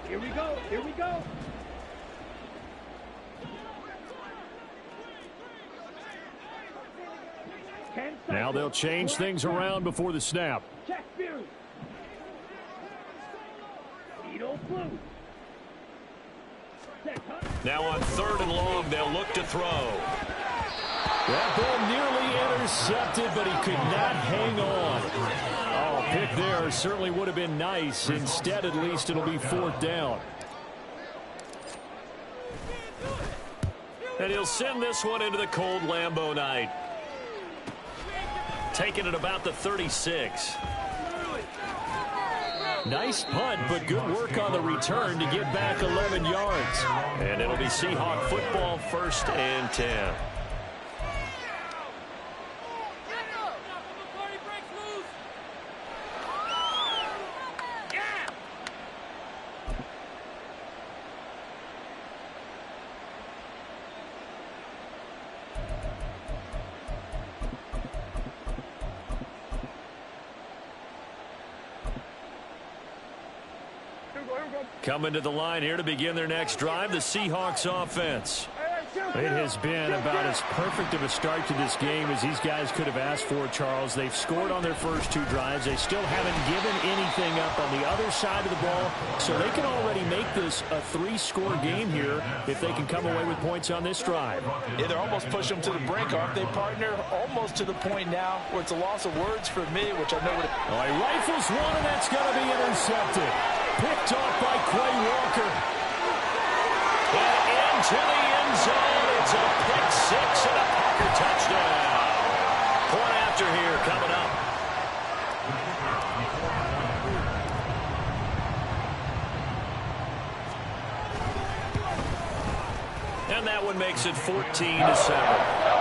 Here we go. Here we go. Now they'll change things around before the snap. Check Fury. Needle blue. Now on 3rd and long, they'll look to throw. That ball nearly intercepted, but he could not hang on. Oh, pick there certainly would have been nice. Instead, at least, it'll be 4th down. And he'll send this one into the cold Lambeau night. Taking it about the 36. Nice punt, but good work on the return to get back 11 yards. And it'll be Seahawk football, 1st and 10. Coming to the line here to begin their next drive, the Seahawks offense. It has been about as perfect of a start to this game as these guys could have asked for, Charles. They've scored on their first 2 drives. They still haven't given anything up on the other side of the ball, so they can already make this a 3-score game here if they can come away with points on this drive. Yeah, they're almost pushing them to the brink, aren't they, partner? Almost to the point now where it's a loss of words for me, which I know would have... Oh, he rifles one, and that's going to be intercepted. Picked off by Quay Walker. And into the end zone. It's a pick 6 and a Packer touchdown. Point after here coming up. And that one makes it 14-7.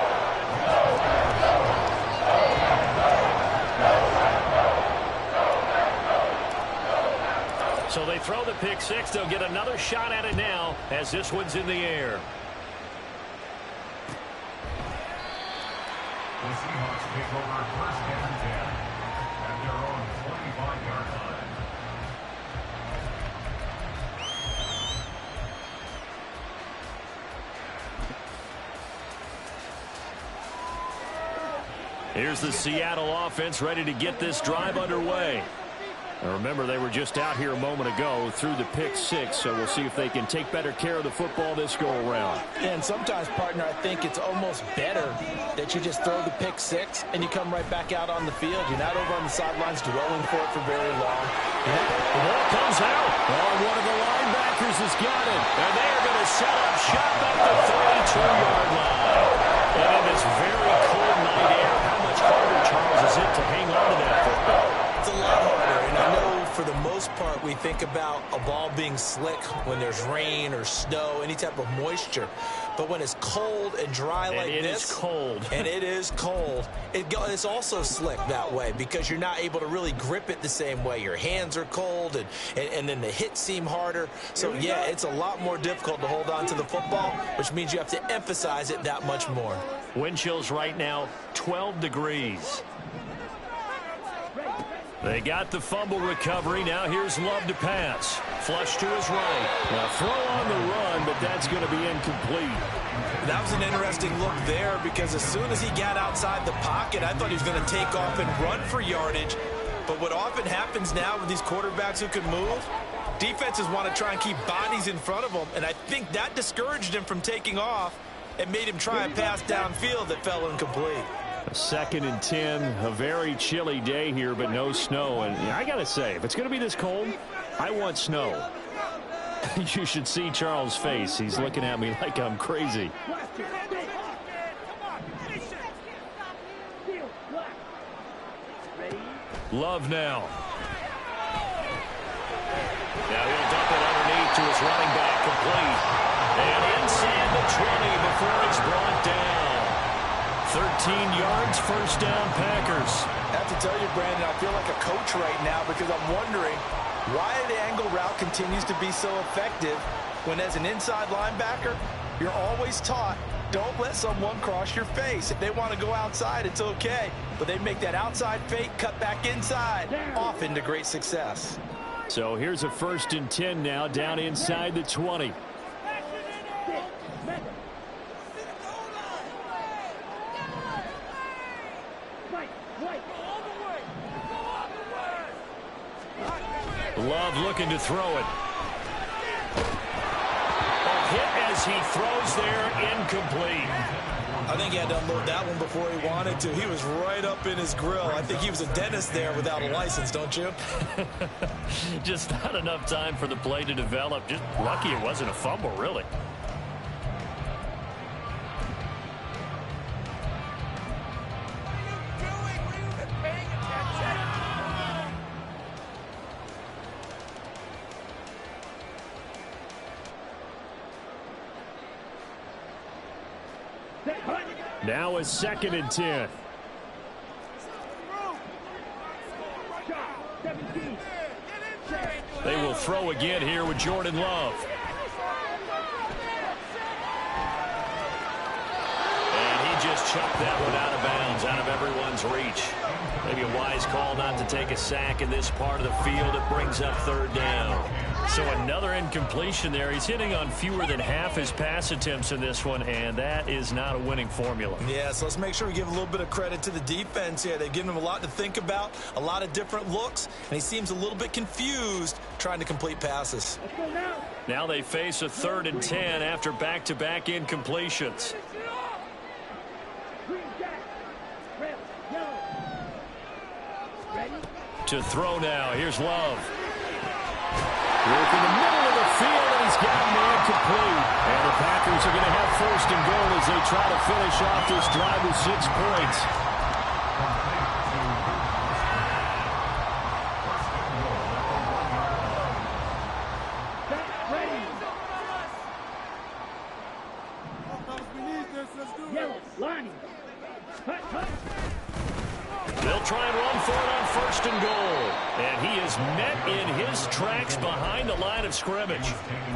So they throw the pick 6. They'll get another shot at it now as this one's in the air. The Seahawks take over 1st and 10 at their own 25-yard line. Here's the Seattle offense ready to get this drive underway. And remember, they were just out here a moment ago through the pick 6, so we'll see if they can take better care of the football this go-around. And sometimes, partner, I think it's almost better that you just throw the pick 6 and you come right back out on the field. You're not over on the sidelines dwelling for it for very long. The ball comes out. Oh, one of the linebackers has got it. And they are going to set up shop at the 32-yard line. And in this very cold night air, how much harder, Charles, is it to hang on to that football? It's a lot harder, and I know for the most part we think about a ball being slick when there's rain or snow, any type of moisture. But when it's cold and dry like this, it is cold. and it is cold, it's also slick that way because you're not able to really grip it the same way. Your hands are cold, and then the hits seem harder. So, yeah, it's a lot more difficult to hold on to the football, which means you have to emphasize it that much more. Wind chills right now, 12 degrees. They got the fumble recovery. Now here's Love to pass. Flush to his right. Now throw on the run, but that's going to be incomplete. That was an interesting look there because as soon as he got outside the pocket, I thought he was going to take off and run for yardage. But what often happens now with these quarterbacks who can move, defenses want to try and keep bodies in front of them, and I think that discouraged him from taking off and made him try a pass downfield that fell incomplete. 2nd and 10, a very chilly day here, but no snow. And I got to say, if it's going to be this cold, I want snow. You should see Charles' face. He's looking at me like I'm crazy. Love now. Now he'll dump it underneath to his running back, complete. And inside the 20 before it's brought down. 13 yards, 1st down, Packers. I have to tell you, Brandon, I feel like a coach right now because I'm wondering why the angle route continues to be so effective when as an inside linebacker, you're always taught, don't let someone cross your face. If they want to go outside, it's okay. But they make that outside fake, cut back inside, off into great success. So here's a 1st and 10 now, down inside the 20. Love looking to throw it. A hit as he throws there, incomplete. I think he had to unload that one before he wanted to. He was right up in his grill. I think he was a dentist there without a license, don't you? Just not enough time for the play to develop. Just lucky it wasn't a fumble, really. Now a 2nd and 10. They will throw again here with Jordan Love. And he just chucked that one out of bounds, out of everyone's reach. Maybe a wise call not to take a sack in this part of the field. It brings up 3rd down. So another incompletion there. He's hitting on fewer than half his pass attempts in this one, and that is not a winning formula. Yeah, so let's make sure we give a little bit of credit to the defense here. They've given him a lot to think about, a lot of different looks, and he seems a little bit confused trying to complete passes. Now they face a 3rd and 10 after back-to-back incompletions. To throw now. Here's Love. Work in the middle of the field, and he's got man complete. And the Packers are going to have 1st and goal as they try to finish off this drive with 6 points. They'll try and run for it on 1st and goal. And he is met in his tracks behind the line of scrimmage.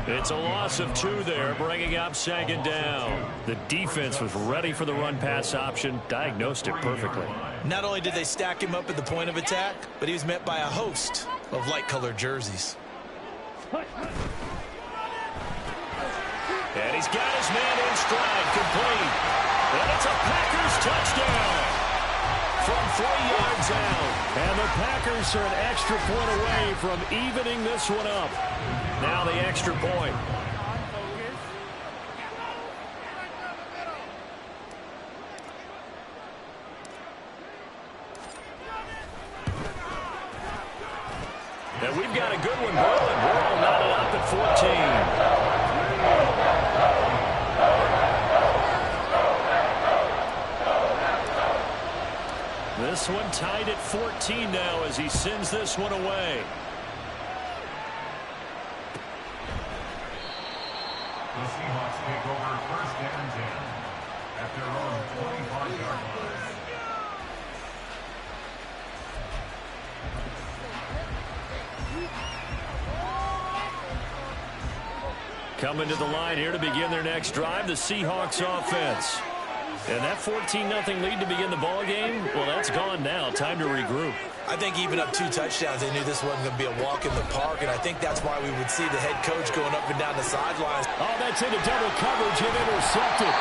It's a loss of 2 there, bringing up 2nd down. The defense was ready for the run-pass option, diagnosed it perfectly. Not only did they stack him up at the point of attack, but he was met by a host of light-colored jerseys. And he's got his man in stride, complete. And it's a Packers touchdown from 3 yards out. And the Packers are an extra point away from evening this one up. Now the extra point. And we've got a good one rolling. We're all knotted up at 14. This one tied at 14 now as he sends this one away. The Seahawks take over 1st and 10 at their own 25-yard line. Coming to the line here to begin their next drive, the Seahawks offense. And that 14-0 lead to begin the ball game, well, that's gone now. Time to regroup. I think even up 2 touchdowns, they knew this wasn't going to be a walk in the park, and I think that's why we would see the head coach going up and down the sidelines. Oh, that's into double coverage and intercepted.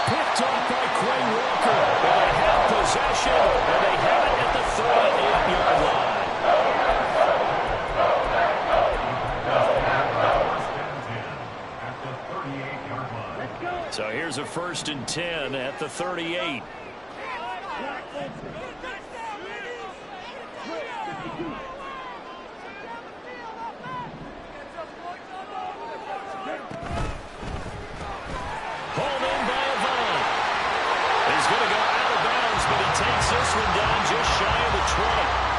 Picked off by Quay Walker. And they have possession, and they have it at the 38-yard line. So here's a 1st and 10 at the 38. Pulled in by Avant. He's going to go out of bounds, but he takes this one down just shy of the 20.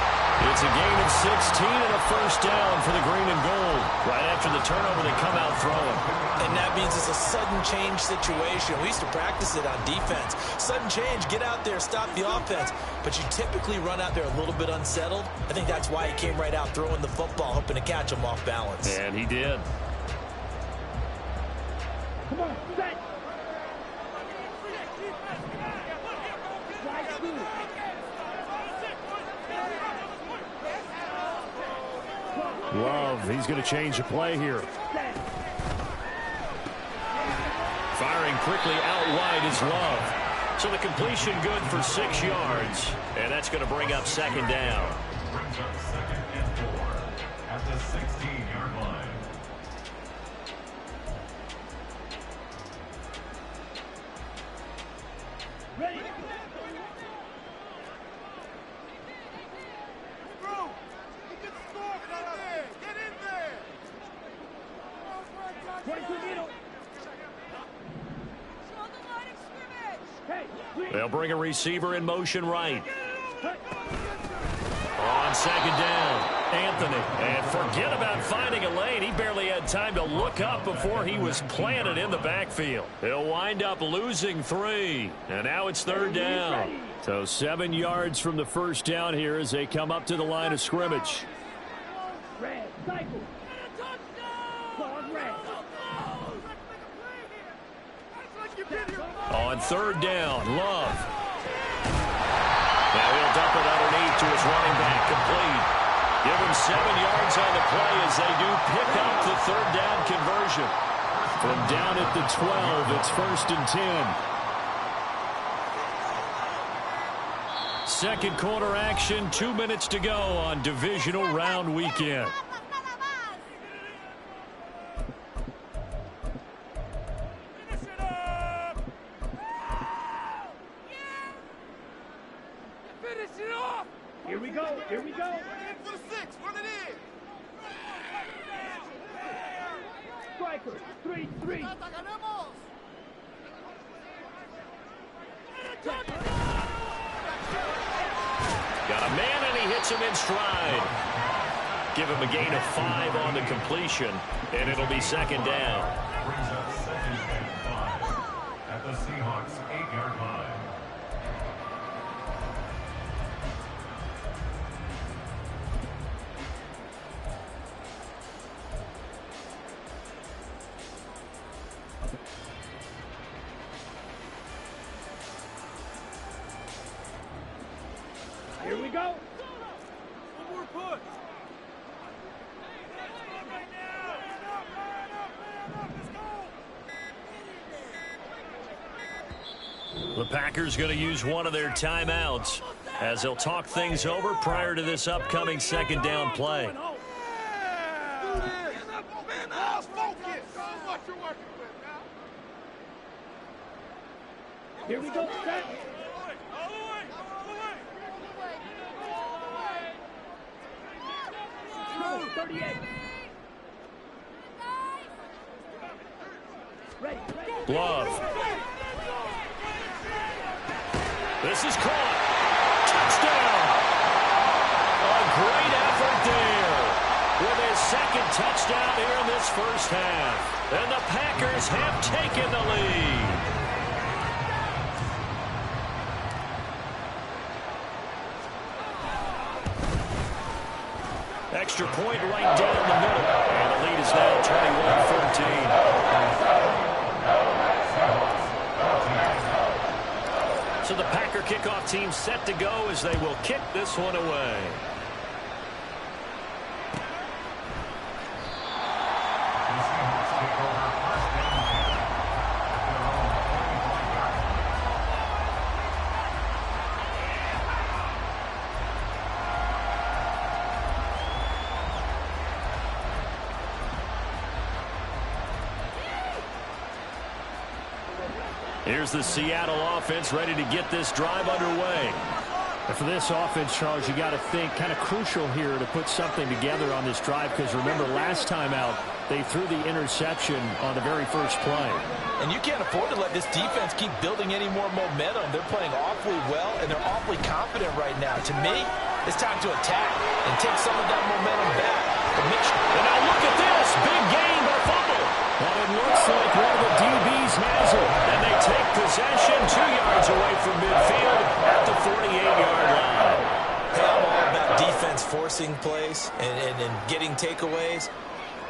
It's a gain of 16 and a 1st down for the green and gold. Right after the turnover, they come out throwing. And that means it's a sudden change situation. We used to practice it on defense. Sudden change, get out there, stop the offense. But you typically run out there a little bit unsettled. I think that's why he came right out throwing the football, hoping to catch him off balance. And he did. Come on, set. Love going to change the play here. Firing quickly out wide is Love. So the completion good for 6 yards. And that's going to bring up second down. Brings up 2nd and 4 at the 16-yard line. Ready. They'll bring a receiver in motion right. On second down, Anthony. And forget about finding a lane. He barely had time to look up before he was planted in the backfield. He'll wind up losing 3. And now it's third down. So 7 yards from the first down here as they come up to the line of scrimmage. Red, cycle. Ball red. On third down, Love. Now he'll dump it underneath to his running back, complete. Give him 7 yards on the play as they do pick up the third down conversion. From down at the 12, it's 1st and 10. Second quarter action, 2 minutes to go on divisional round weekend. Here we go. Here we go. For the 6. Run it in. Striker. 3-3. Got a man, and he hits him in stride. Give him a gain of 5 on the completion, and it'll be second down. Brings up 2nd and 5 at the Seahawks 8-yard line. Here we go. One more push. The Packers going to use one of their timeouts as they'll talk things over prior to this upcoming second down play. Here we go. Set. 38. Ready. Love. This is caught. Touchdown. A great effort there with his second touchdown here in this first half. And the Packers have taken the lead. Extra point right down the middle. And the lead is now 21-14. So the Packer kickoff team set to go as they will kick this one away. Here's the Seattle offense ready to get this drive underway. And for this offense, Charles, you got to think kind of crucial here to put something together on this drive, because remember last time out they threw the interception on the very first play. And you can't afford to let this defense keep building any more momentum. They're playing awfully well, and they're awfully confident right now. To me, it's time to attack and take some of that momentum back. And now look at this. Big gain or fumble. And it looks like one of the DBs has it. And they take possession 2 yards away from midfield at the 48-yard line. Hey, I'm all about defense forcing plays and getting takeaways.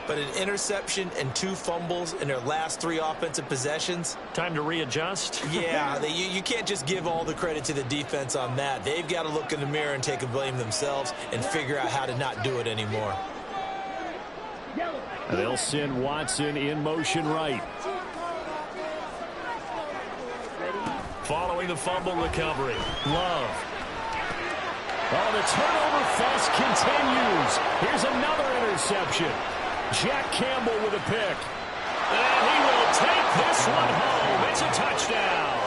But an interception and 2 fumbles in their last 3 offensive possessions. Time to readjust. Yeah, you can't just give all the credit to the defense on that. They've got to look in the mirror and take a blame themselves and figure out how to not do it anymore. They'll send Watson in motion right. Following the fumble recovery, Love. Oh, the turnover fest continues. Here's another interception. Jack Campbell with a pick. And he will take this one home. It's a touchdown.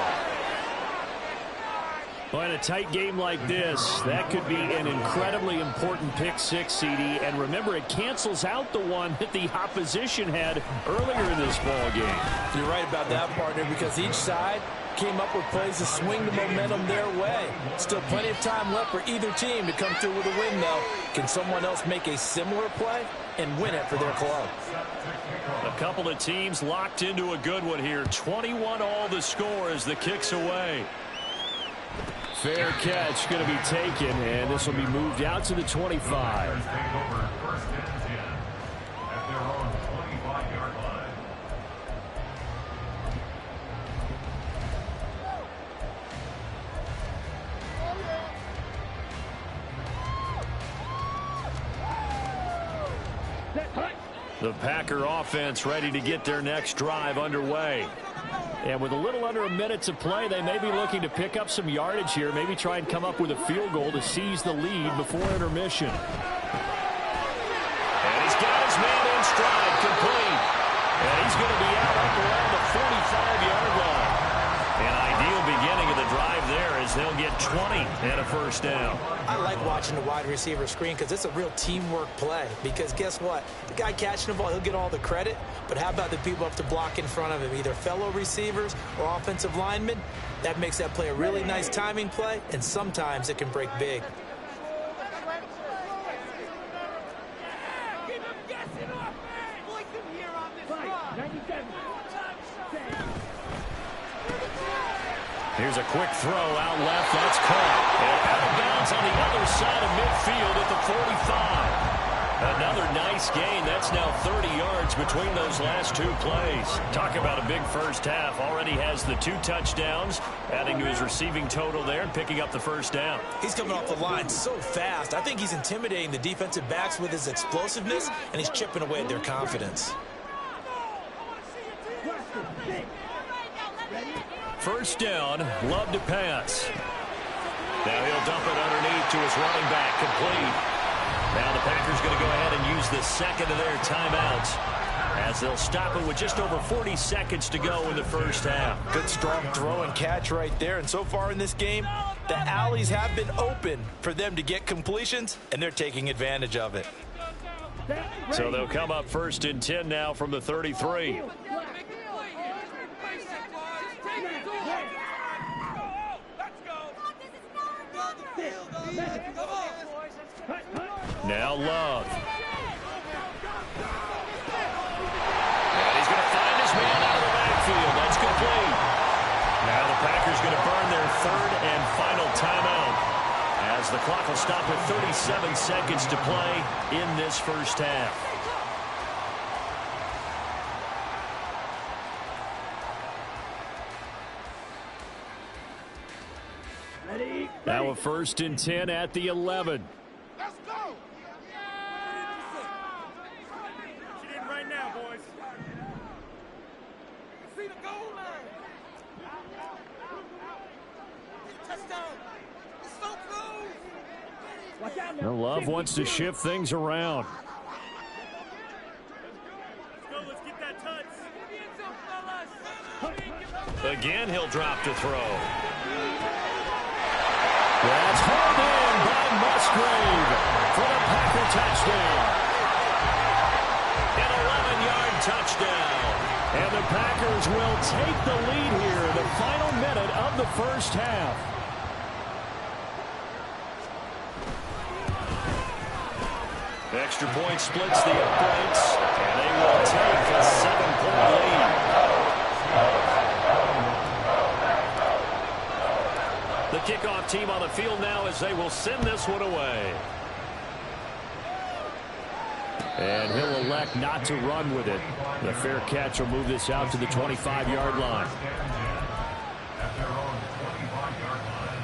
Well, in a tight game like this, that could be an incredibly important pick six, CD. And remember, it cancels out the one that the opposition had earlier in this ball game. You're right about that, partner, because each side came up with plays to swing the momentum their way. Still plenty of time left for either team to come through with a win, though. Can someone else make a similar play and win it for their club? A couple of teams locked into a good one here. 21-all the score as the kick's away. Fair catch going to be taken, and this will be moved out to the 25. The Packer offense ready to get their next drive underway. And with a little under a minute to play, they may be looking to pick up some yardage here, maybe try and come up with a field goal to seize the lead before intermission. And he's got his man in stride, complete. And he's going to be out up around the 45-yard line. An ideal beginning of the drive there as they'll get 20 and a first down. I like watching the wide receiver screen because it's a real teamwork play. Because guess what? The guy catching the ball, he'll get all the credit. But how about the people up to block in front of him, either fellow receivers or offensive linemen? That makes that play a really nice timing play, and sometimes it can break big. Here's a quick throw out left. That's caught. And out of bounds on the other side of midfield at the 45. Another nice gain. That's now 30 yards between those last two plays. Talk about a big first half. Already has the 2 touchdowns, adding to his receiving total there and picking up the first down. He's coming off the line so fast. I think he's intimidating the defensive backs with his explosiveness, and he's chipping away at their confidence. First down, Love to pass. Now he'll dump it underneath to his running back, complete. Now the Packers going to go ahead and use the second of their timeouts as they'll stop it with just over 40 seconds to go in the first half. Good strong throw and catch right there. And so far in this game, the alleys have been open for them to get completions, and they're taking advantage of it. So they'll come up first and 10 now from the 33. Now Love. And he's going to find his man out of the backfield. That's complete. Now the Packers going to burn their third and final timeout as the clock will stop with 37 seconds to play in this first half. Now a first and 10 at the 11. Let's go. Get in right now, boys. See the goal line. Touchdown. It's so close. Watch out Now now. Love wants to shift things around. Let's go. Let's get that touch. Again, he'll drop to throw. That's hauled in by Musgrave for the Packer touchdown. An 11-yard touchdown. And the Packers will take the lead here in the final minute of the first half. Extra point splits the points, and they will take a 7-point lead. The kickoff team on the field now as they will send this one away. And he'll elect not to run with it. The fair catch will move this out to the 25-yard line. At their own 25-yard line.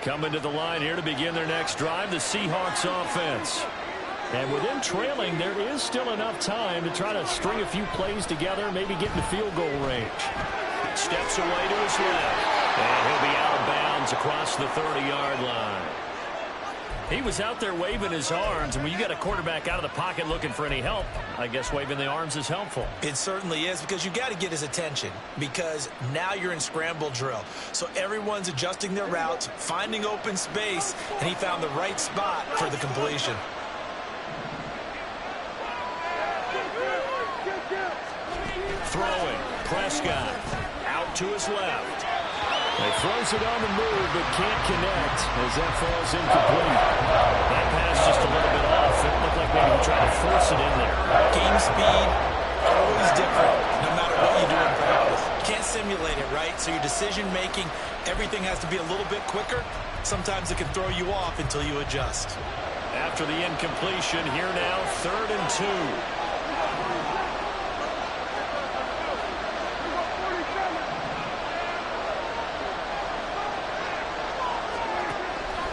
Coming to the line here to begin their next drive, the Seahawks offense. And with them trailing, there is still enough time to try to string a few plays together, maybe get in the field goal range. Steps away to his left. And he'll be out of bounds across the 30-yard line. He was out there waving his arms, and when you got a quarterback out of the pocket looking for any help, I guess waving the arms is helpful. It certainly is, because you got to get his attention, because now you're in scramble drill. So everyone's adjusting their routes, finding open space, and he found the right spot for the completion. Throwing, Prescott out to his left. He throws it on the move, but can't connect as that falls incomplete. That pass just a little bit off. It looked like maybe he tried to force it in there. Game speed, always different, no matter what you do in practice. You can't simulate it, right? So your decision-making, everything has to be a little bit quicker. Sometimes it can throw you off until you adjust. After the incompletion, here now, 3rd and 2.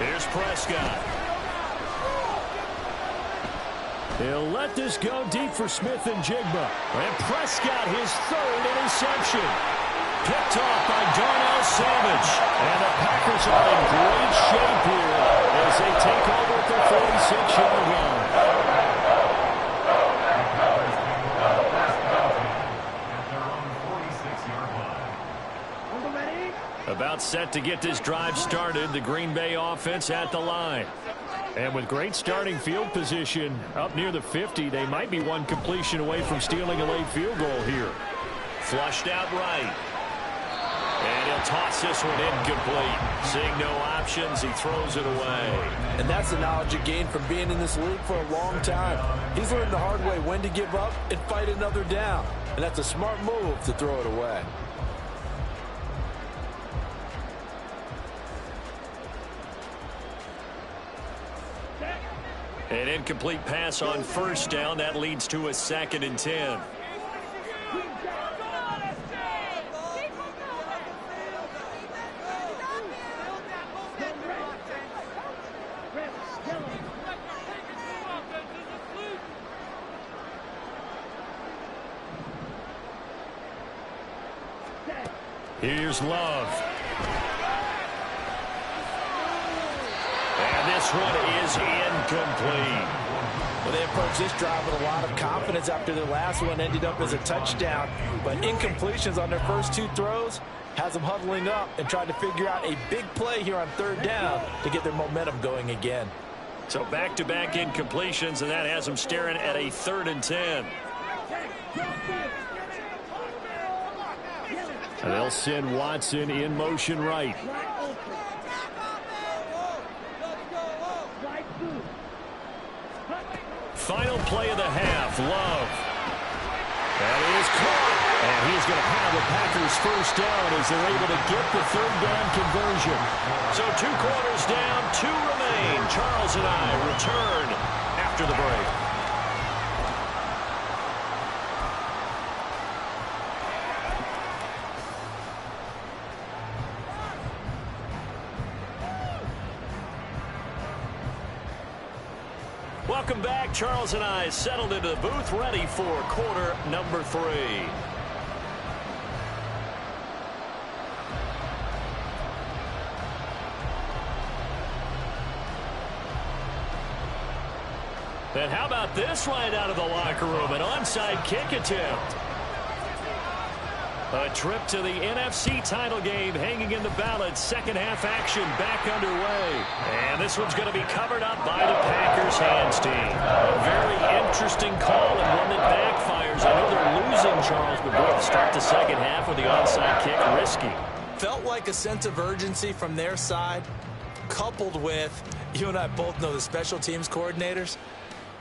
Here's Prescott. He'll let this go deep for Smith and Jigba. And Prescott, his 3rd interception. Picked off by Darnell Savage. And the Packers are in great shape here as they take over at their 46-yard line. About set to get this drive started, the Green Bay offense at the line. And with great starting field position up near the 50, they might be one completion away from stealing a late field goal here. Flushed out right. And he'll toss this one incomplete. Seeing no options, he throws it away. And that's the knowledge he gained from being in this league for a long time. He's learned the hard way when to give up and fight another down. And that's a smart move to throw it away. An incomplete pass on 1st down. That leads to a 2nd and 10. Here's Love. And this one is incomplete. Well, they approached this drive with a lot of confidence after their last one ended up as a touchdown. But incompletions on their first 2 throws has them huddling up and trying to figure out a big play here on 3rd down to get their momentum going again. So back-to-back incompletions, and that has them staring at a 3rd and 10. And they'll send Watson in motion right. Final play of the half, Love. That is caught. And he's going to have the Packers 1st down as they're able to get the 3rd down conversion. So 2 quarters down, 2 remain. Charles and I return after the break. Welcome back. Charles and I settled into the booth, ready for quarter number 3. And how about this right out of the locker room? An onside kick attempt. A trip to the NFC title game hanging in the balance. 2nd half action back underway. And this one's going to be covered up by the Packers hands team. A very interesting call and one that backfires. I know they're losing, Charles, but boy, to start the 2nd half with the onside kick, risky. Felt like a sense of urgency from their side, coupled with, you and I both know the special teams coordinators.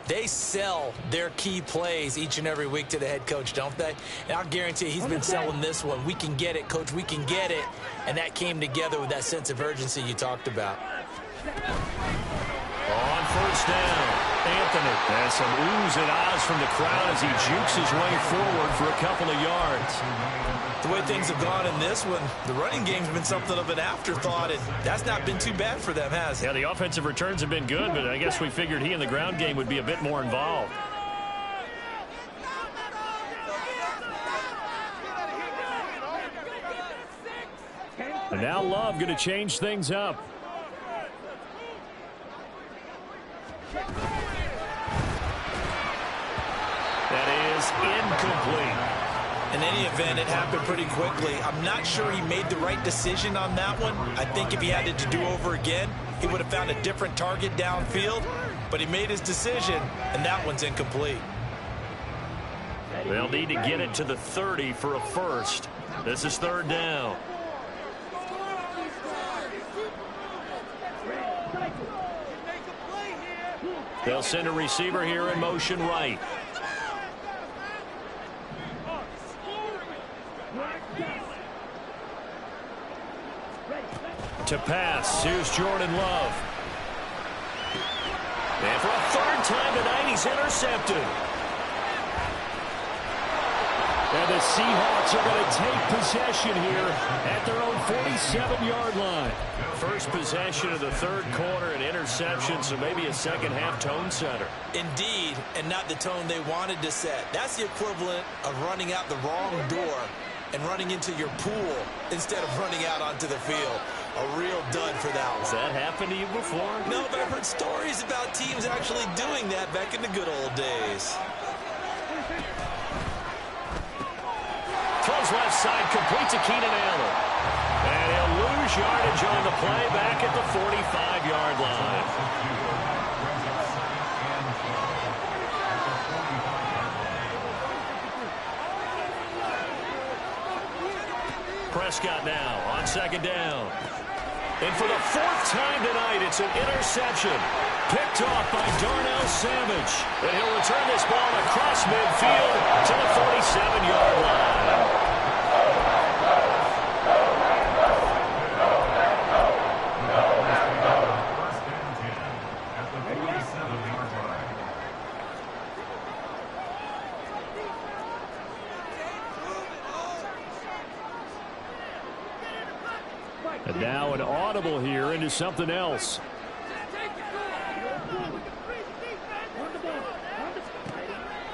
They sell their key plays each and every week to the head coach, don't they? And I'll guarantee he's been selling this one. We can get it, coach. We can get it. And that came together with that sense of urgency you talked about. On first down, Anthony has some oohs and ahs from the crowd as he jukes his way forward for a couple of yards. The way things have gone in this one, the running game's been something of an afterthought, and that's not been too bad for them, has it? Yeah, the offensive returns have been good, but I guess we figured he in the ground game would be a bit more involved. And now Love going to change things up. That is incomplete. In any event, it happened pretty quickly. I'm not sure he made the right decision on that one. I think if he had it to do over again, he would have found a different target downfield. But he made his decision, and that one's incomplete. They'll need to get it to the 30 for a first. This is third down. They'll send a receiver here in motion right. To pass, here's Jordan Love. And for a third time tonight, he's intercepted. And the Seahawks are going to take possession here at their own 47-yard line. First possession of the third quarter, an interception, so maybe a second-half tone setter. Indeed, and not the tone they wanted to set. That's the equivalent of running out the wrong door and running into your pool instead of running out onto the field. A real dud for that one. Has that happened to you before? No, but I've heard stories about teams actually doing that back in the good old days. Throws left side, complete to Keenan Allen. And he'll lose yardage on the play back at the 45-yard line. Prescott now on second down. And for the fourth time tonight, it's an interception. Picked off by Darnell Savage. And he'll return this ball across midfield to the 47-yard line. And now an audible here into something else.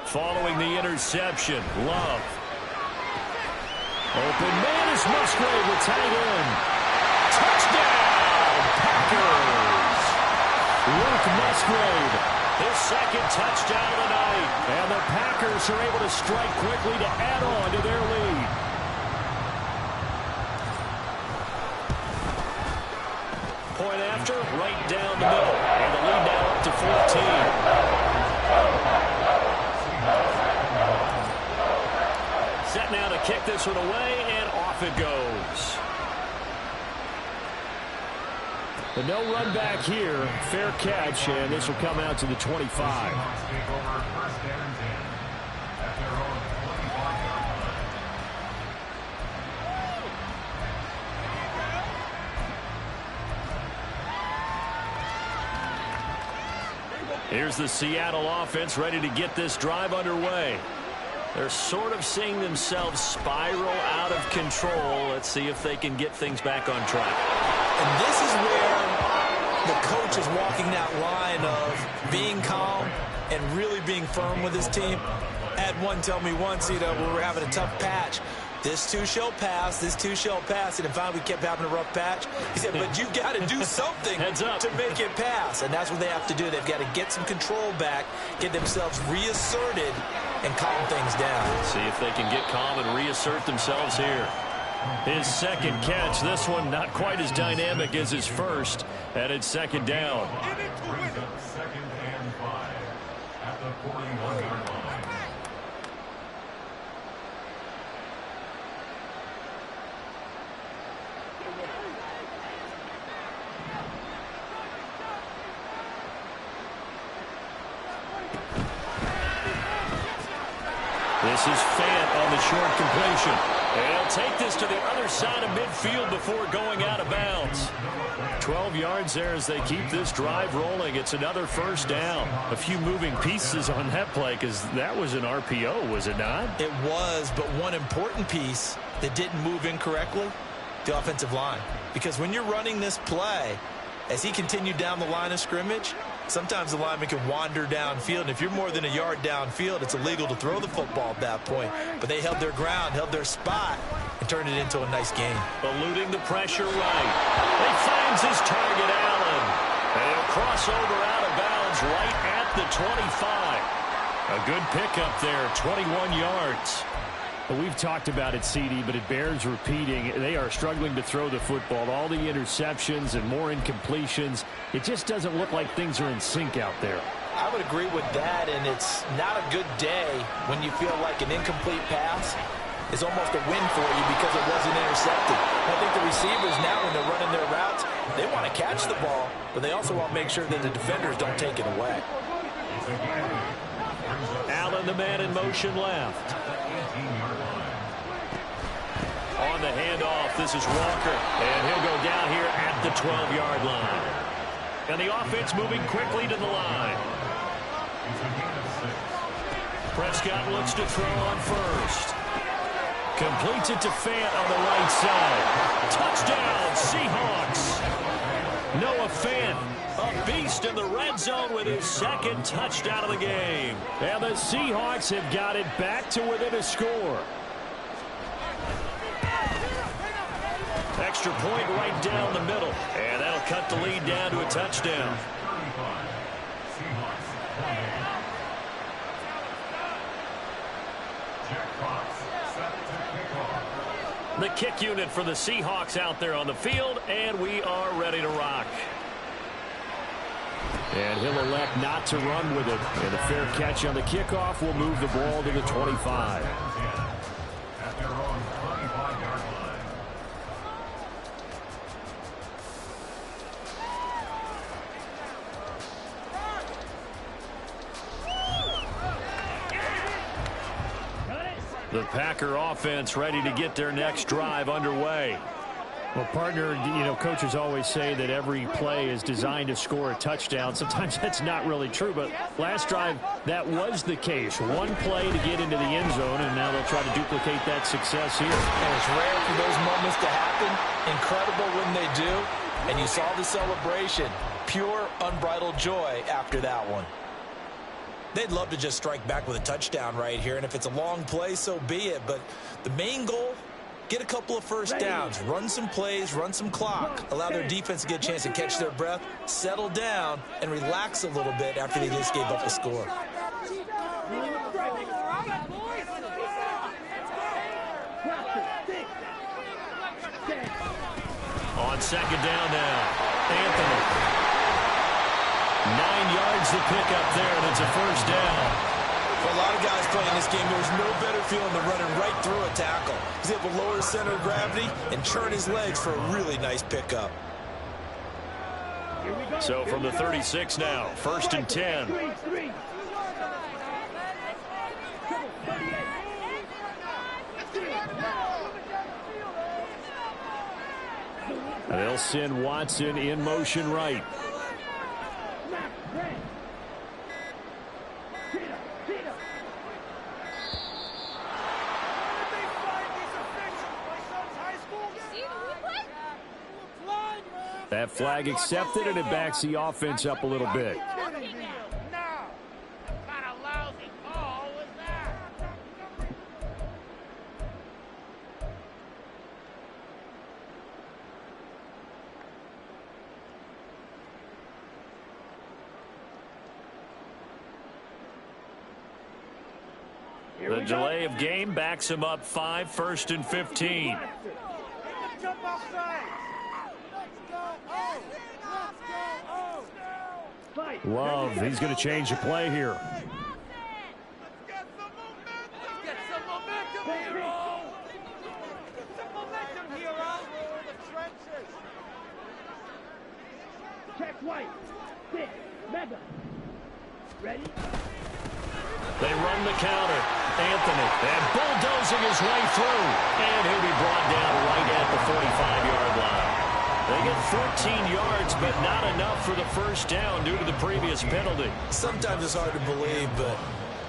Following the interception, Love. Open man is Musgrave with tight end. Touchdown, Packers! Luke Musgrave, his second touchdown of the night. And the Packers are able to strike quickly to add on to their lead. Point after, right down the middle. And the lead now up to 14. Set now to kick this one away, and off it goes. But no run back here. Fair catch, and this will come out to the 25. Here's the Seattle offense ready to get this drive underway. They're sort of seeing themselves spiral out of control. Let's see if they can get things back on track. And this is where the coach is walking that line of being calm and really being firm with his team. I had one tell me once, we were having a tough patch. This too shall pass, this too shall pass. And finally we kept having a rough patch. He said, but you've got to do something to make it pass. And that's what they have to do. They've got to get some control back, get themselves reasserted, and calm things down. See if they can get calm and reassert themselves here. His second catch, this one not quite as dynamic as his first, and it's second down. Second and 5 at the 41-yard line. This is Fant on the short completion. And he'll take this to the other side of midfield before going out of bounds. 12 yards there as they keep this drive rolling. It's another first down. A few moving pieces on that play because that was an RPO, was it not? It was, but one important piece that didn't move incorrectly, the offensive line. Because when you're running this play, as he continued down the line of scrimmage, sometimes the lineman can wander downfield, and if you're more than a yard downfield, it's illegal to throw the football at that point. But they held their ground, held their spot, and turned it into a nice game. Eluding the pressure right. He finds his target, Allen. And he'll cross over out of bounds right at the 25. A good pickup there, 21 yards. Well, we've talked about it, CD, but it bears repeating. They are struggling to throw the football. All the interceptions and more incompletions. It just doesn't look like things are in sync out there. I would agree with that, and it's not a good day when you feel like an incomplete pass is almost a win for you because it wasn't intercepted. I think the receivers now, when they're running their routes, they want to catch the ball, but they also want to make sure that the defenders don't take it away. Allen, the man in motion left. On the handoff, this is Walker, and he'll go down here at the 12-yard line. And the offense moving quickly to the line. Prescott looks to throw on first. Completes it to Fant on the right side. Touchdown, Seahawks. Noah Fant, a beast in the red zone with his second touchdown of the game. And the Seahawks have got it back to within a score. Extra point right down the middle. And that'll cut the lead down to a touchdown. The kick unit for the Seahawks out there on the field, and we are ready to rock. And he'll elect not to run with it. And a fair catch on the kickoff will move the ball to the 25. At their own 25-yard line. The Packer offense ready to get their next drive underway. Well, partner, you know, coaches always say that every play is designed to score a touchdown. Sometimes that's not really true, but last drive, that was the case. One play to get into the end zone, and now they'll try to duplicate that success here. And it's rare for those moments to happen. Incredible when they do. And you saw the celebration. Pure, unbridled joy after that one. They'd love to just strike back with a touchdown right here, and if it's a long play, so be it. But the main goal, get a couple of first downs, run some plays, run some clock, allow their defense to get a chance to catch their breath, settle down, and relax a little bit after they just gave up the score. On second down now, Anthony. 9 yards to pick up there, and it's a first down. For a lot of guys playing this game, there's no better feeling than running right through a tackle. He's able to lower his center of gravity and churn his legs for a really nice pickup. So from the 36 now, first and 10. They'll send Watson in motion right. That flag accepted, and it backs the offense up a little bit. The delay of game backs him up 5, first and 15. Love, he's going to change the play here. Ready? They run the counter. Anthony, and bulldozing his way through. And he'll be brought down right at the 45-yard line. They get 14 yards, but not enough for the first down due to the previous penalty. Sometimes it's hard to believe, but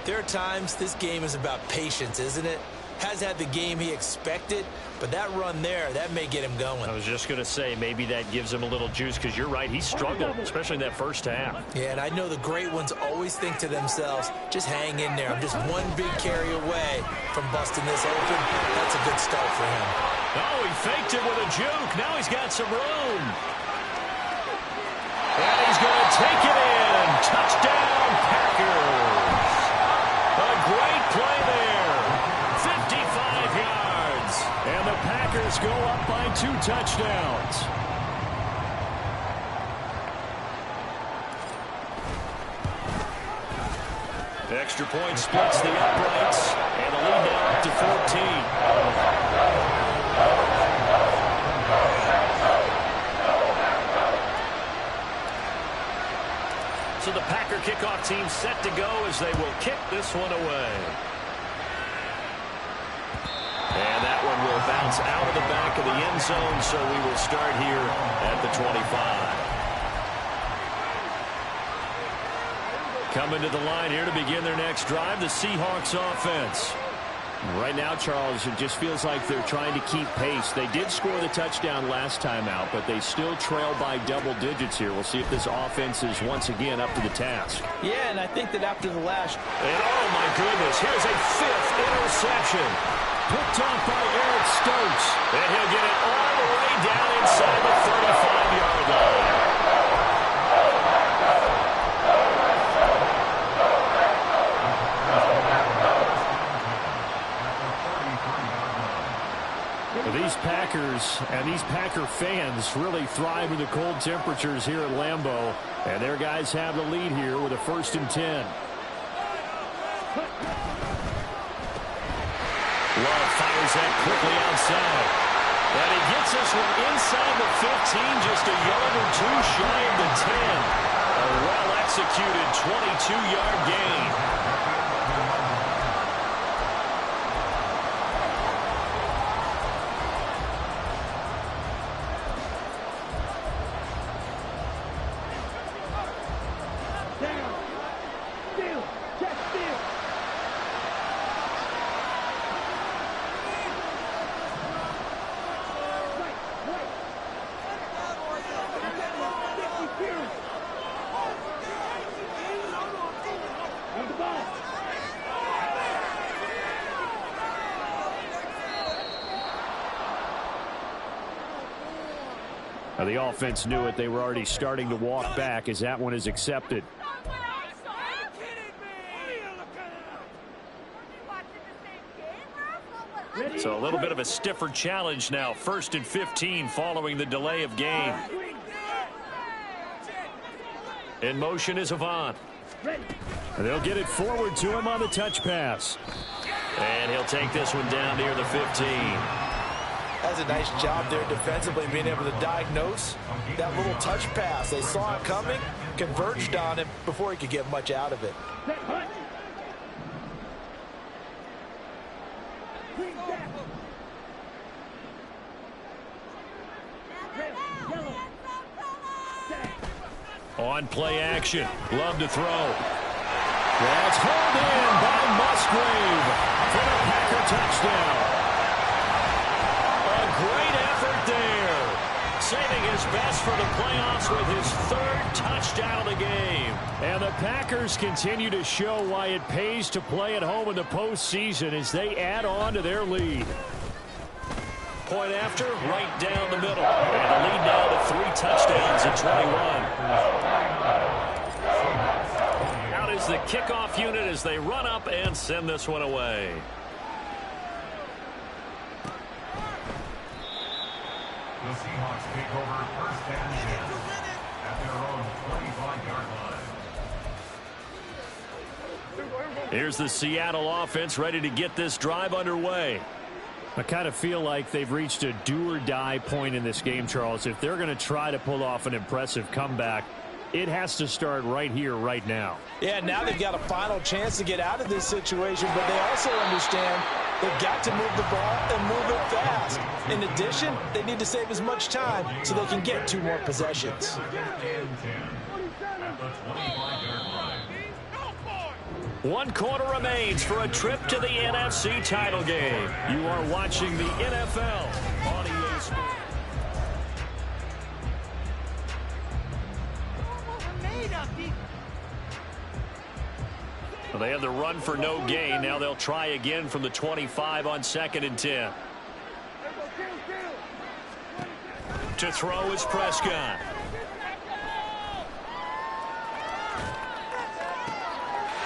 there are times this game is about patience, isn't it? Has had the game he expected, but that run there, that may get him going. I was just going to say, maybe that gives him a little juice, because you're right, he struggled, especially in that first half. Yeah, and I know the great ones always think to themselves, just hang in there. I'm just one big carry away from busting this open. That's a good start for him. Oh, he faked it with a juke. Now he's got some room. And he's going to take it in. Touchdown, Packers. A great play there. 55 yards. And the Packers go up by 2 touchdowns. Extra point splits the uprights. And the lead now up to 14. So the Packer kickoff team set to go as they will kick this one away. And that one will bounce out of the back of the end zone, so we will start here at the 25. Coming to the line here to begin their next drive, the Seahawks offense. Right now, Charles, it just feels like they're trying to keep pace. They did score the touchdown last time out, but they still trail by double digits here. We'll see if this offense is once again up to the task. Yeah, and I think that after the last... And oh, my goodness, here's a 5th interception. Picked off by Eric Stokes. And he'll get it all the way down inside the 35-yard line. These Packers and these Packer fans really thrive in the cold temperatures here at Lambeau. And their guys have the lead here with a 1st and 10. Love fires that quickly outside. And he gets this one inside the 15, just a yard or 2 shy of the 10. A well-executed 22-yard gain. The offense knew it. They were already starting to walk back as that one is accepted. So a little bit of a stiffer challenge now. 1st and 15 following the delay of game. In motion is Avant. And they'll get it forward to him on the touch pass. And he'll take this one down near the 15. That's a nice job there defensively, being able to diagnose that little touch pass. They saw it coming, converged on him before he could get much out of it. On play action. Love to throw. That's hauled in by Musgrave for the Packer touchdown. A great effort there. Saving his best for the playoffs with his 3rd touchdown of the game. And the Packers continue to show why it pays to play at home in the postseason as they add on to their lead. Point after, right down the middle. And the lead now to 3 touchdowns at 21. Out is the kickoff unit as they run up and send this one away. The Seahawks take over 1st and 10 at their own 25-yard line. Here's the Seattle offense ready to get this drive underway. I kind of feel like they've reached a do-or-die point in this game, Charles. If they're going to try to pull off an impressive comeback, it has to start right here, right now. Yeah, now they've got a final chance to get out of this situation, but they also understand They've got to move the ball and move it fast. In addition, they need to save as much time so they can get 2 more possessions. Second and 10 at the 25-yard line. 1 quarter remains for a trip to the NFC title game. You are watching the NFL on EA Sports. Well, they had the run for no gain. Now they'll try again from the 25 on 2nd and 10. To throw is Prescott.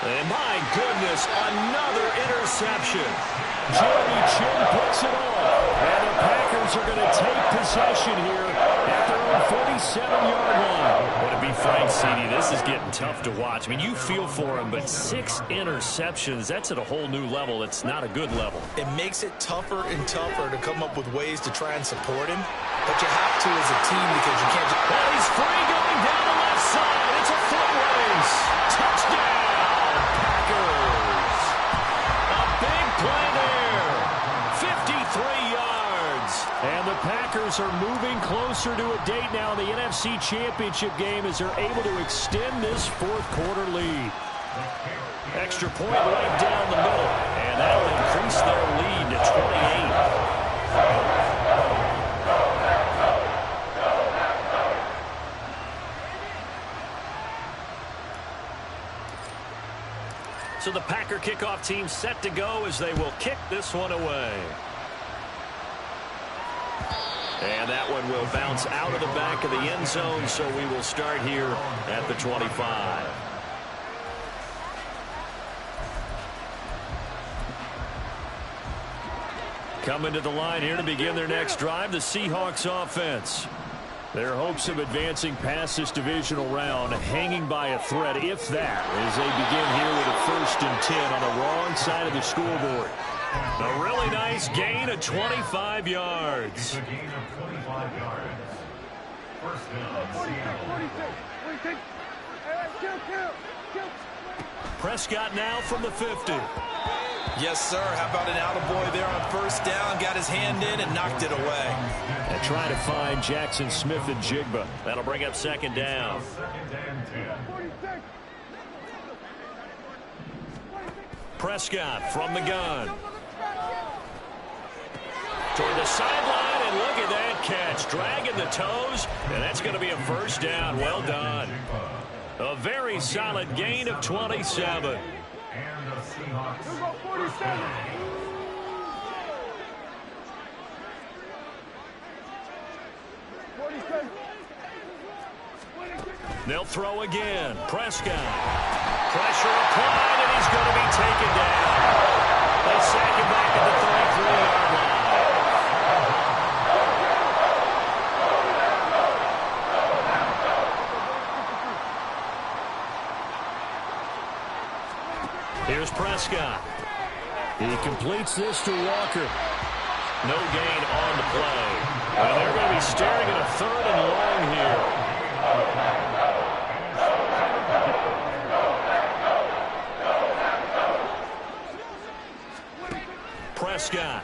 And my goodness, another interception. Jeremy Chin puts it on. And the Packers are going to take possession here at their own 47-yard line. Well, to be frank, CD, this is getting tough to watch. I mean, you feel for him, but 6 interceptions, that's at a whole new level. It's not a good level. It makes it tougher and tougher to come up with ways to try and support him. But you have to as a team because you can't just... Well, he's free going down the left side. It's a foot race. Touchdown. A big play there. 53 yards. And the Packers are moving closer to a date now in the NFC Championship game as they're able to extend this 4th quarter lead. Extra point right down the middle. And that will increase their lead to 28. So the Packer kickoff team set to go as they will kick this one away. And that one will bounce out of the back of the end zone, so we will start here at the 25. Coming to the line here to begin their next drive, the Seahawks offense. Their hopes of advancing past this divisional round hanging by a thread, if that, as they begin here with a 1st and 10 on the wrong side of the scoreboard. A really nice gain of 25 yards. It's a gain of 25 yards. First down, Seattle. Prescott now from the 50. Yes, sir. How about an attaboy there on 1st down? Got his hand in and knocked it away. And trying to find Jackson Smith and Jigba. That'll bring up 2nd down. Second and 10. Prescott from the gun. Toward the sideline, and look at that catch. Dragging the toes, and that's going to be a 1st down. Well done. A very solid gain of 27. And the Seahawks. They'll throw again. Prescott. Pressure applied, and he's going to be taken down. They sack him back at the 33-yard line. Here's Prescott. He completes this to Walker. No gain on the play. And they're going to be staring at a 3rd and long here. Prescott.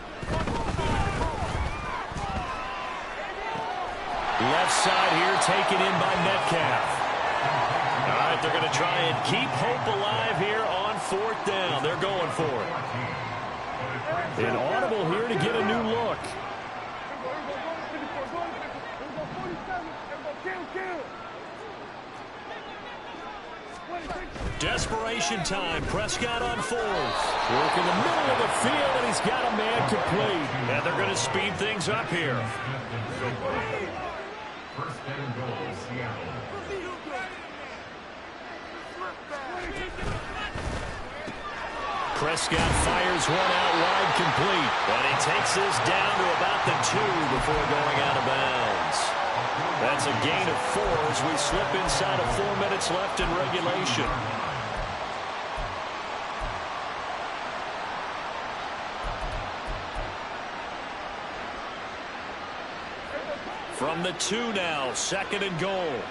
Left side here taken in by Metcalf. All right, they're going to try and keep hope alive here on 4th down. They're going for it. An audible here to get a new look. Desperation time. Prescott on 4th. Work in the middle of the field, and he's got a man complete. And they're going to speed things up here. First and goal, Seattle. Prescott fires one out wide complete. And he takes this down to about the 2 before going out of bounds. That's a gain of 4 as we slip inside of 4 minutes left in regulation. From the 2 now, 2nd and goal.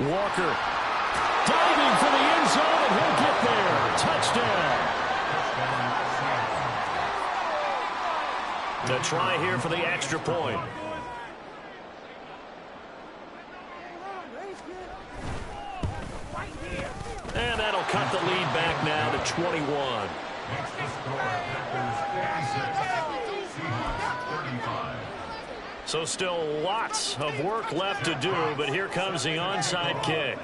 Walker diving for the end zone, and he'll get there. Touchdown. The try here for the extra point. And that'll cut the lead back now to 21. Next to score, Packers 86, Seahawks 35. So still lots of work left to do, but here comes the onside kick.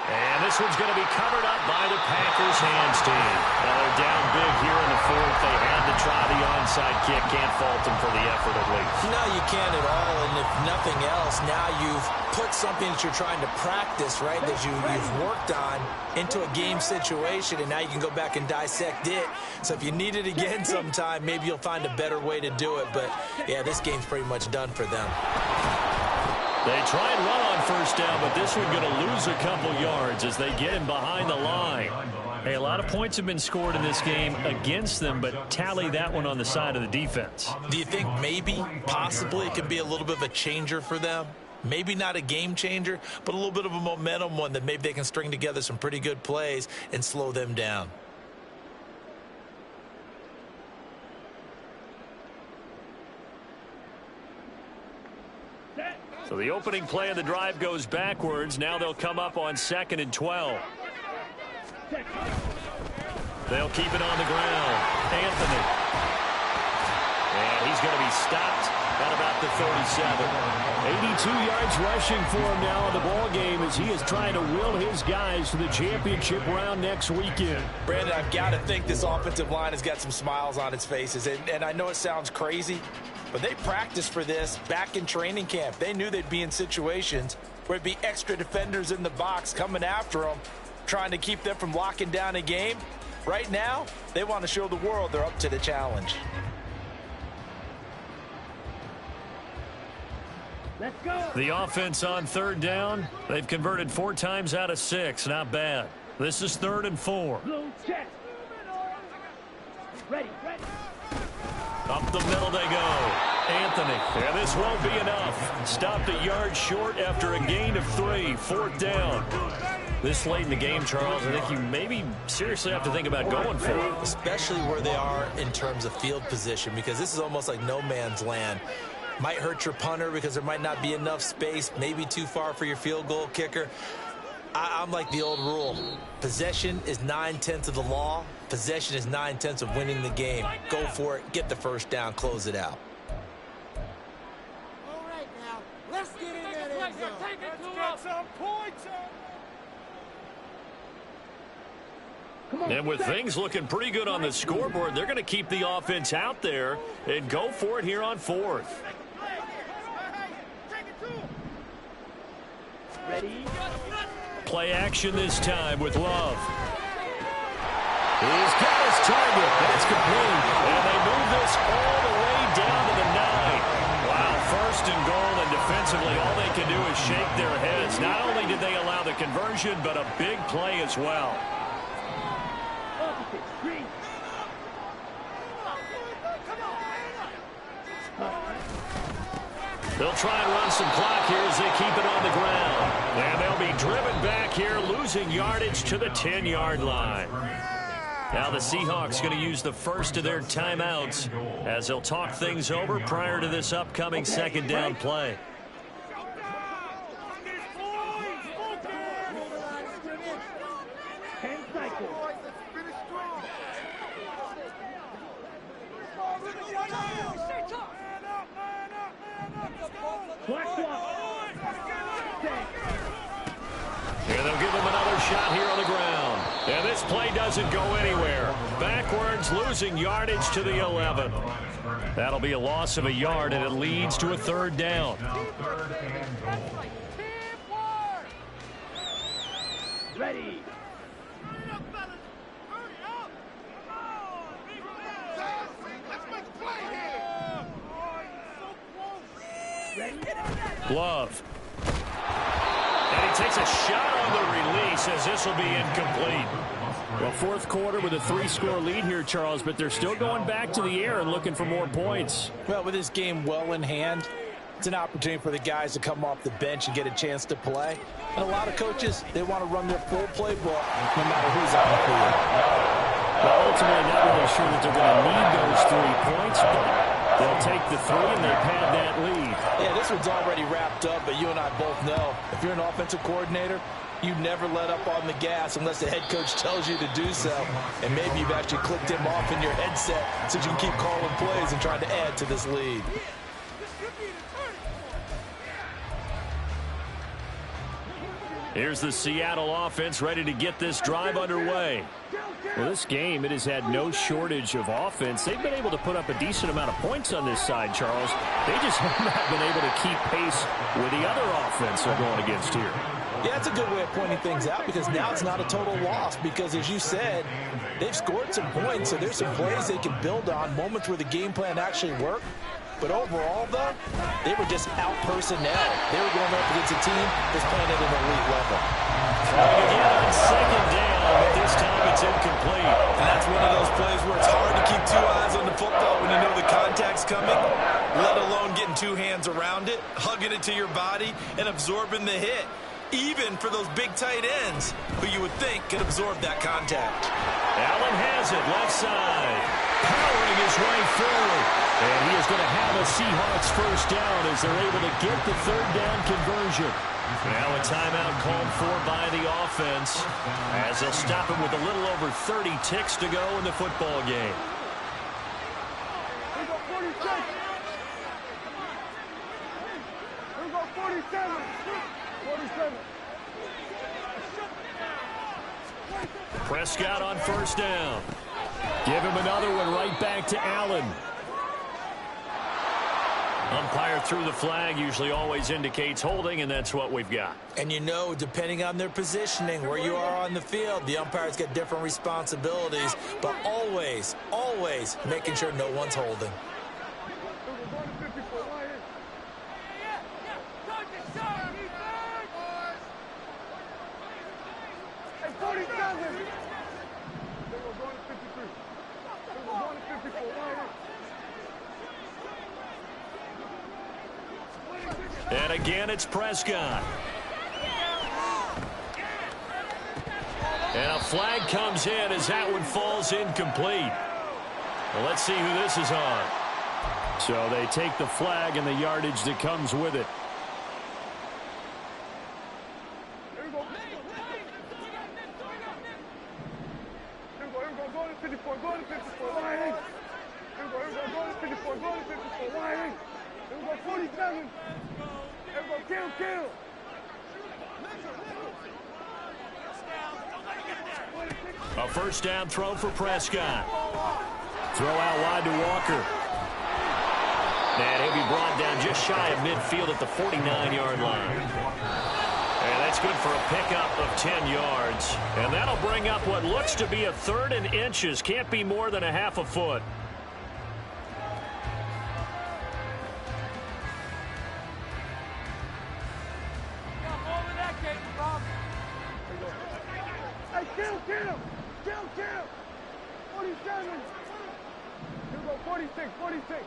And this one's going to be covered up by the Packers hands team. Now they're down big here in the fourth. They had to try the onside kick. Can't fault them for the effort at least. No, you can't at all. And if nothing else, now you've put something that you're trying to practice, right, that you've worked on into a game situation, and now you can go back and dissect it. So if you need it again sometime, maybe you'll find a better way to do it. But, yeah, this game's pretty much done for them. They try and run on first down, but this one going to lose a couple yards as they get him behind the line. Hey, a lot of points have been scored in this game against them, but tally that one on the side of the defense. Do you think maybe, possibly, it can be a little bit of a changer for them? Maybe not a game changer, but a little bit of a momentum one that maybe they can string together some pretty good plays and slow them down. So the opening play of the drive goes backwards. Now they'll come up on 2nd and 12. They'll keep it on the ground. Anthony. And he's going to be stopped at about the 37. 82 yards rushing for him now in the ball game as he is trying to will his guys to the championship round next weekend. Brandon, I've got to think this offensive line has got some smiles on its faces. And I know it sounds crazy, but they practiced for this back in training camp. They knew they'd be in situations where it'd be extra defenders in the box coming after them, trying to keep them from locking down a game. Right now, they want to show the world they're up to the challenge. Let's go. The offense on 3rd down. They've converted 4 times out of 6. Not bad. This is 3rd and 4. Blue check. Ready. Up the middle they go. Anthony. Yeah, this won't be enough. Stopped a yard short after a gain of 3. 4th down. This late in the game, Charles, I think you maybe seriously have to think about going for it. Especially where they are in terms of field position, because this is almost like no man's land. Might hurt your punter because there might not be enough space, maybe too far for your field goal kicker. I'm like the old rule. Possession is 9/10 of the law. Possession is 9/10 of winning the game. Go for it, get the first down, close it out. All right, now, let's get in that end zone. Let's get some points. And with things looking pretty good on the scoreboard, they're going to keep the offense out there and go for it here on 4th. Ready. Play action this time with Love. He's got his target. That's complete. And they move this all the way down to the 9. Wow, 1st and goal, and defensively all they can do is shake their heads. Not only did they allow the conversion, but a big play as well. They'll try and run some clock here as they keep it on the ground. And they'll be driven back here, losing yardage to the 10-yard line. Now the Seahawks going to use the first of their timeouts as they'll talk things over prior to this upcoming 2nd down play. Here they'll give him another shot here on the ground. And this play doesn't go anywhere. Backwards, losing yardage to the 11. That'll be a loss of a yard, and it leads to a 3rd down. Ready. Love. And he takes a shot on the release as this will be incomplete. Well, fourth quarter with a 3-score lead here, Charles, but they're still going back to the air and looking for more points. Well, with this game well in hand, it's an opportunity for the guys to come off the bench and get a chance to play. And a lot of coaches, they want to run their full playbook no matter who's on the field. Well, ultimately, not really sure that they're going to need those 3 points, but they'll take the 3 and they pad that lead. Yeah, this one's already wrapped up, but you and I both know if you're an offensive coordinator, you never let up on the gas unless the head coach tells you to do so. And maybe you've actually clicked him off in your headset so you can keep calling plays and trying to add to this lead. Here's the Seattle offense ready to get this drive underway. Well, this game, it has had no shortage of offense. They've been able to put up a decent amount of points on this side, Charles. They just have not been able to keep pace with the other offense they're going against here. Yeah, that's a good way of pointing things out because now it's not a total loss because, as you said, they've scored some points, so there's some plays they can build on, moments where the game plan actually worked. But overall, though, they were just out-personnel. They were going up against a team that's playing at an elite level. Again on second down, but this time it's incomplete. And that's one of those plays where it's hard to keep 2 eyes on the football when you know the contact's coming, let alone getting 2 hands around it, hugging it to your body, and absorbing the hit. Even for those big tight ends who you would think could absorb that contact. Allen has it, left side. Powering his way forward. And he is going to have a Seahawks first down as they're able to get the 3rd down conversion. Now a timeout called for by the offense as they'll stop it with a little over 30 ticks to go in the football game. Here we go 46. Here we go 47. 47. Prescott on first down. Give him another one right back to Allen. Umpire threw the flag, usually always indicates holding, and that's what we've got. And you know, depending on their positioning, where you are on the field, the umpires get different responsibilities, but always, always making sure no one's holding. And again, it's Prescott. And a flag comes in as that one falls incomplete. Well, let's see who this is on. So they take the flag and the yardage that comes with it. A first down throw for Prescott. Throw out wide to Walker. And he'll be brought down just shy of midfield at the 49-yard line. And that's good for a pickup of 10 yards. And that'll bring up what looks to be a 3rd and inches. Can't be more than a half a foot. Kill! 47! Here we go, 46, 46.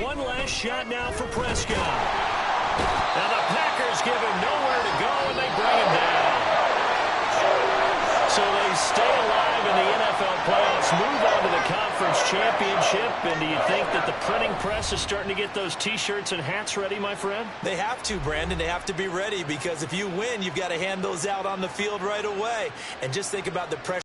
One last shot now for Prescott. Now the Packers give him nowhere to go, and they bring him down. So they stay alive in the NFL playoffs, move on to the conference championship. And do you think that the printing press is starting to get those T-shirts and hats ready, my friend? They have to, Brandon. They have to be ready because if you win, you've got to hand those out on the field right away. And just think about the pressure.